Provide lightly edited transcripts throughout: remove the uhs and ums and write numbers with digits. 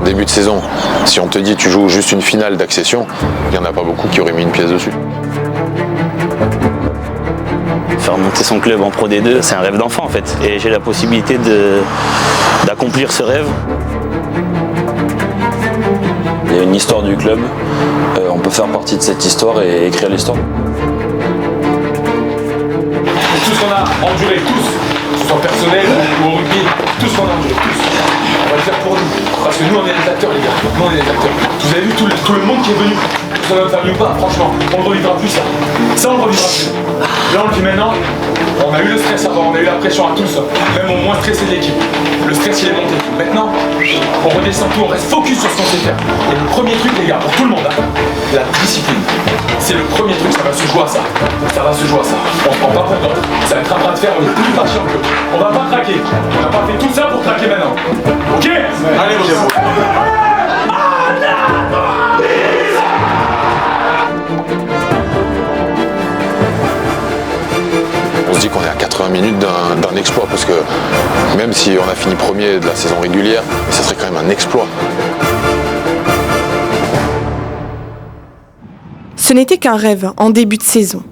Début de saison, si on te dit tu joues juste une finale d'accession, il n'y en a pas beaucoup qui auraient mis une pièce dessus. Faire monter son club en Pro D2, c'est un rêve d'enfant en fait. Et j'ai la possibilité d'accomplir ce rêve. Il y a une histoire du club, on peut faire partie de cette histoire et écrire l'histoire. Tout ce qu'on a enduré, tous, que ce soit personnel ou au rugby, tout ce qu'on a enduré, tous. On va le faire pour nous. Parce que nous on est les acteurs les gars, nous on est les acteurs. Vous avez vu tout le monde qui est venu, que ce soit notre famille ou pas, franchement, on ne revivra plus ça. Ça on ne revivra plus. Là on le dit maintenant, on a eu le stress avant, on a eu la pression à tous, même au moins stressé de l'équipe. Le stress il est monté. Maintenant, on redescend tout, on reste focus sur ce qu'on sait faire. Et le premier truc les gars, pour tout le monde, hein, la discipline. C'est le premier truc, ça va se jouer à ça. Ça va se jouer à ça. On se prend pas pour d'autres. Ça va être un bras de fer, on est plus patient que. On va pas craquer. On n'a pas fait tout ça pour craquer maintenant. Ok? Allez, On se dit qu'on est à 80 minutes d'un exploit parce que même si on a fini premier de la saison régulière, ça serait quand même un exploit. Ce n'était qu'un rêve en début de saison.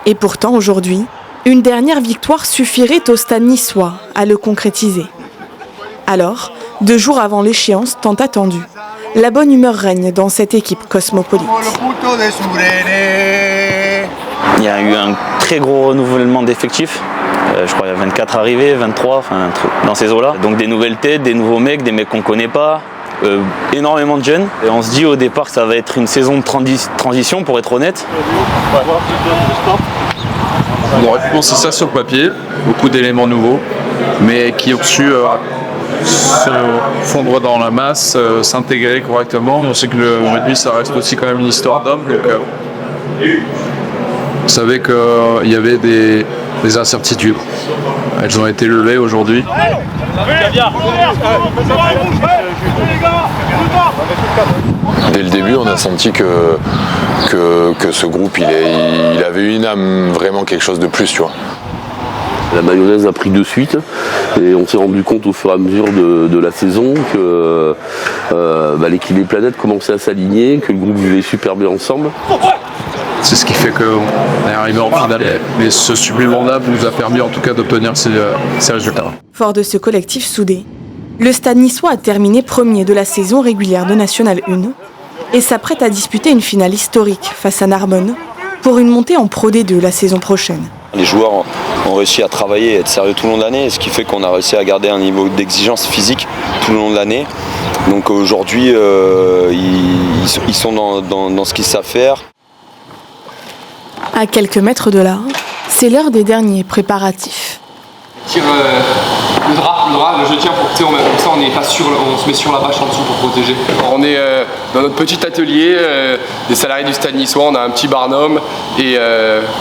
Et pourtant, aujourd'hui, une dernière victoire suffirait au Stade niçois à le concrétiser. Alors, 2 jours avant l'échéance tant attendue, la bonne humeur règne dans cette équipe cosmopolite. Il y a eu un très gros renouvellement d'effectifs. Je crois qu'il y a 24 arrivés, 23, enfin un truc dans ces eaux-là. Donc des nouvelles têtes, des nouveaux mecs, des mecs qu'on ne connaît pas. Énormément de jeunes. Et on se dit au départ que ça va être une saison de transition, pour être honnête. On aurait pu penser ça sur le papier, beaucoup d'éléments nouveaux, mais qui ont su se fondre dans la masse, s'intégrer correctement. On sait que le rugby, ça reste aussi quand même une histoire d'hommes. Donc, on savait qu'il y avait des incertitudes. Elles ont été levées aujourd'hui. Dès le début, on a senti que ce groupe, il avait une âme, vraiment quelque chose de plus, tu vois. La mayonnaise a pris de suite et on s'est rendu compte au fur et à mesure de la saison que l'équilibre des planètes commençait à s'aligner, que le groupe vivait super bien ensemble. C'est ce qui fait qu'on est arrivé en finale. Mais ce supplément d'âme nous a permis en tout cas d'obtenir ces résultats. Fort de ce collectif soudé, le Stade niçois a terminé premier de la saison régulière de National 1 et s'apprête à disputer une finale historique face à Narbonne pour une montée en Pro D2 la saison prochaine. Les joueurs ont réussi à travailler et être sérieux tout le long de l'année, ce qui fait qu'on a réussi à garder un niveau d'exigence physique tout le long de l'année. Donc aujourd'hui, ils sont dans ce qu'ils savent faire. À quelques mètres de là, c'est l'heure des derniers préparatifs. Tire le drap, je tiens pour que comme ça on se met sur la bâche en dessous pour protéger. On est dans notre petit atelier des salariés du Stade niçois, on a un petit barnum et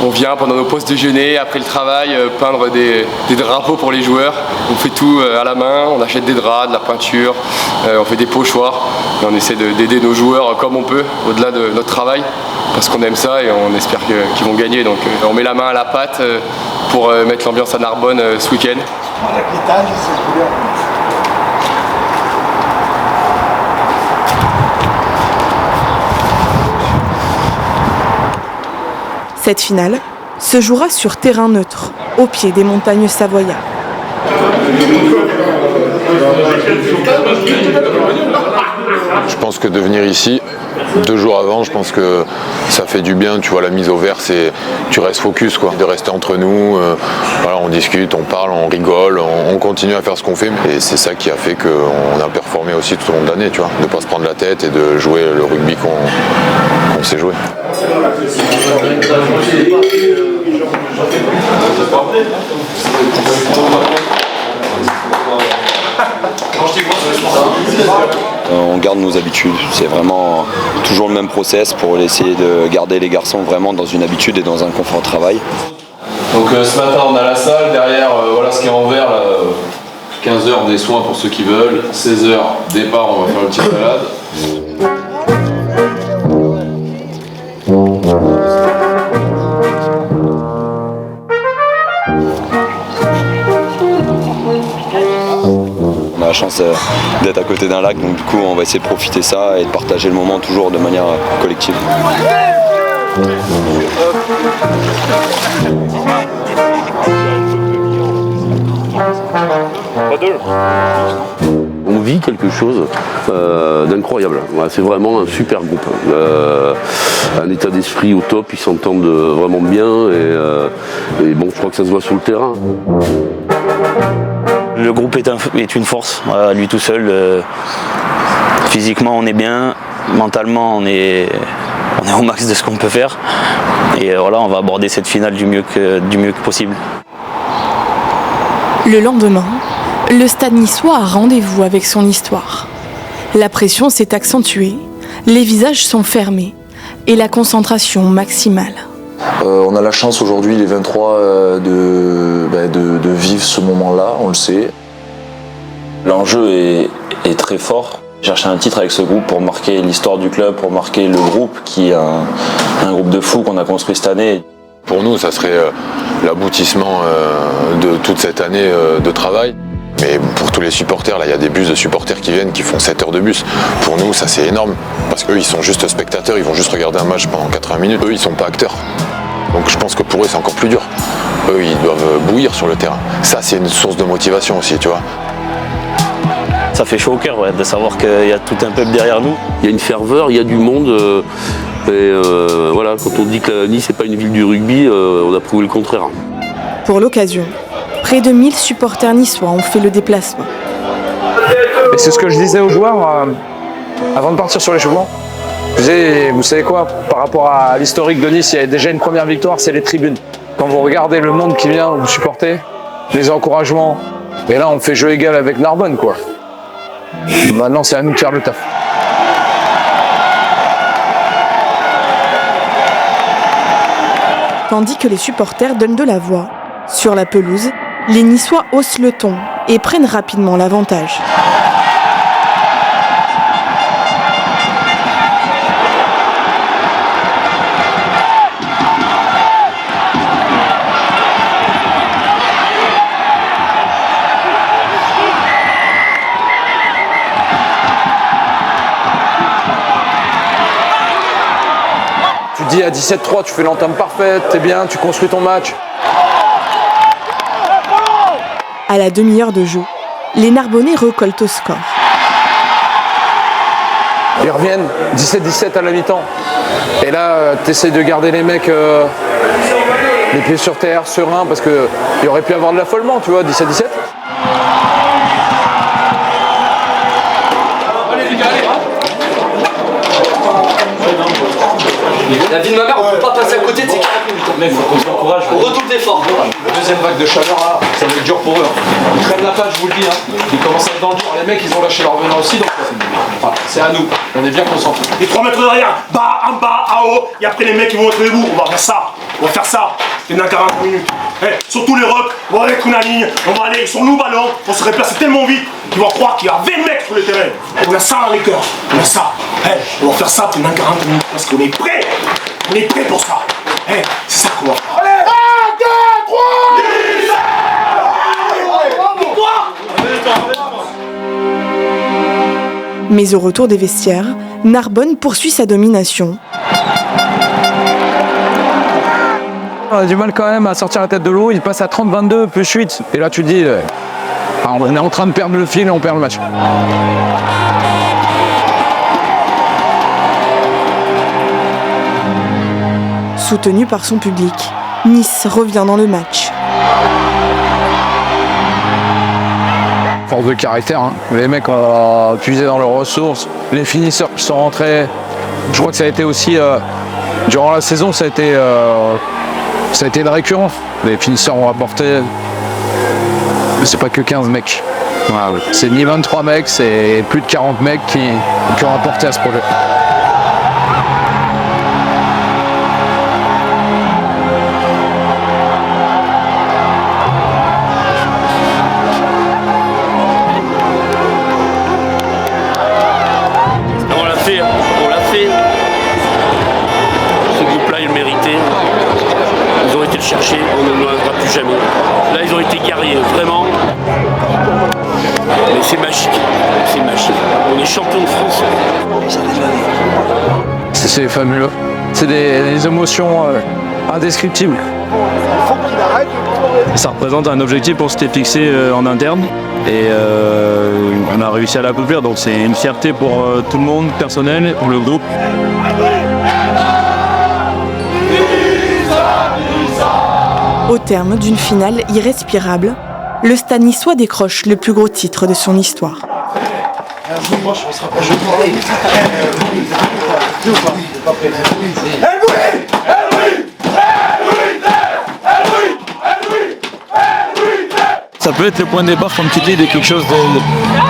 on vient pendant nos pauses déjeuner, après le travail, peindre des drapeaux pour les joueurs. On fait tout à la main, on achète des draps, de la peinture, on fait des pochoirs et on essaie d'aider nos joueurs comme on peut au-delà de notre travail parce qu'on aime ça et on espère qu'ils vont gagner. Donc on met la main à la pâte pour mettre l'ambiance à Narbonne ce week-end. Cette finale se jouera sur terrain neutre, au pied des montagnes savoyardes. Je pense que de venir ici, 2 jours avant, je pense que ça fait du bien, tu vois, la mise au vert, tu restes focus, quoi, de rester entre nous, voilà, on discute, on parle, on rigole, on continue à faire ce qu'on fait, et c'est ça qui a fait qu'on a performé aussi tout au long de l'année, tu vois, de ne pas se prendre la tête et de jouer le rugby qu'on sait jouer. On garde nos habitudes, c'est vraiment toujours le même process pour essayer de garder les garçons vraiment dans une habitude et dans un confort de travail. Donc ce matin on a la salle, derrière voilà ce qui est en vert, 15h des soins pour ceux qui veulent, 16h départ, on va faire une petite balade. chance d'être à côté d'un lac, donc du coup on va essayer de profiter de ça et de partager le moment toujours de manière collective. On vit quelque chose d'incroyable. Voilà, c'est vraiment un super groupe. Un état d'esprit au top, ils s'entendent vraiment bien et bon, je crois que ça se voit sur le terrain. Le groupe est une force, voilà, lui tout seul. Physiquement on est bien, mentalement on est au max de ce qu'on peut faire. Et voilà, on va aborder cette finale du mieux que possible. Le lendemain, le Stade niçois a rendez-vous avec son histoire. La pression s'est accentuée, les visages sont fermés et la concentration maximale. On a la chance aujourd'hui, les 23, de vivre ce moment-là, on le sait. L'enjeu est très fort. Chercher un titre avec ce groupe pour marquer l'histoire du club, pour marquer le groupe qui est un groupe de fous qu'on a construit cette année. Pour nous, ça serait l'aboutissement de toute cette année de travail. Mais pour tous les supporters, là, il y a des bus de supporters qui viennent, qui font 7 heures de bus. Pour nous, ça c'est énorme. Parce qu'eux, ils sont juste spectateurs, ils vont juste regarder un match pendant 80 minutes. Eux, ils sont pas acteurs. Donc je pense que pour eux, c'est encore plus dur. Eux, ils doivent bouillir sur le terrain. Ça, c'est une source de motivation aussi, tu vois. Ça fait chaud au cœur, ouais, de savoir qu'il y a tout un peuple derrière nous. Il y a une ferveur, il y a du monde. Voilà, quand on dit que Nice n'est pas une ville du rugby, on a prouvé le contraire. Pour l'occasion, près de 1000 supporters niçois ont fait le déplacement. Et c'est ce que je disais aux joueurs avant de partir sur l'échauffement. Je disais, vous savez quoi, par rapport à l'historique de Nice, il y a déjà une première victoire, c'est les tribunes. Quand vous regardez le monde qui vient vous supporter, les encouragements, et là on fait jeu égal avec Narbonne, quoi. Maintenant c'est à nous de faire le taf. Tandis que les supporters donnent de la voix, sur la pelouse, les Niçois haussent le ton et prennent rapidement l'avantage. Tu dis à 17-3, tu fais l'entame parfaite, t'es bien, tu construis ton match. À la demi-heure de jeu, les Narbonnais recollent au score. Ils reviennent 17-17 à la mi-temps. Et là, t'essayes de garder les mecs les pieds sur terre, sereins, parce qu'il aurait pu y avoir de l'affolement, tu vois, 17-17. La vie de ma mère, on peut pas passer à côté de ces 40 minutes. Mais faut qu'on s'encourage. On retourne d'effort. La deuxième vague de chaleur là, ça va être dur pour eux. Ils prennent la page, je vous le dis. Ils commencent à être dans le dur. Les mecs, ils ont lâché leur venin aussi, donc c'est à nous. On est bien concentrés. Les 3 mètres derrière, bas, en bas, en haut, et après les mecs ils vont être debout. On va faire ça. On va faire ça. C'est dans 40 minutes. Sur tous les rocks, on va avec une ligne, on va aller sur nos ballons, on se déplace tellement vite qu'ils vont croire qu'il y a 20 mecs sur le terrain. On a ça dans les cœurs. On a ça. On va faire ça pendant 40 minutes parce qu'on est prêts. On est prêts pour ça. C'est ça qu'on va faire. Allez, 1, 2, 3 Mais au retour des vestiaires, Narbonne poursuit sa domination. On a du mal quand même à sortir la tête de l'eau, il passe à 30-22 plus 8. Et là tu te dis, on est en train de perdre le fil et on perd le match. Soutenu par son public, Nice revient dans le match. Force de caractère, hein. Les mecs ont puisé dans leurs ressources, les finisseurs qui sont rentrés. Je crois que ça a été aussi, durant la saison, ça a été une récurrence. Les finisseurs ont apporté, c'est pas que 15 mecs. C'est ni 23 mecs, c'est plus de 40 mecs qui ont apporté à ce projet. On l'a fait. Ce groupe-là, il le méritait. Ils ont été le chercher, on ne le reviendra plus jamais. Là, ils ont été guerriers, vraiment. Mais C'est magique, c'est magique. On est champion de France. C'est fabuleux. C'est des émotions indescriptibles. Ça représente un objectif qu'on s'était fixé en interne et on a réussi à l'accomplir, donc c'est une fierté pour tout le monde, personnel, pour le groupe. Au terme d'une finale irrespirable, le Stade niçois décroche le plus gros titre de son histoire. Ça peut être le point de départ, comme tu dis, de quelque chose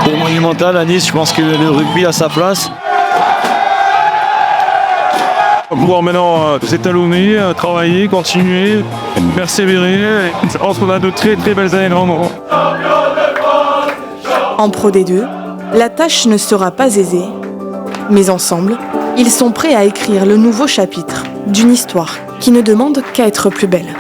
de monumental à Nice. Je pense que le rugby a sa place. On va pouvoir maintenant s'étalonner, travailler, continuer, persévérer. Je pense qu'on a de très très belles années devant nous. En Pro D2, la tâche ne sera pas aisée, mais ensemble, ils sont prêts à écrire le nouveau chapitre d'une histoire qui ne demande qu'à être plus belle.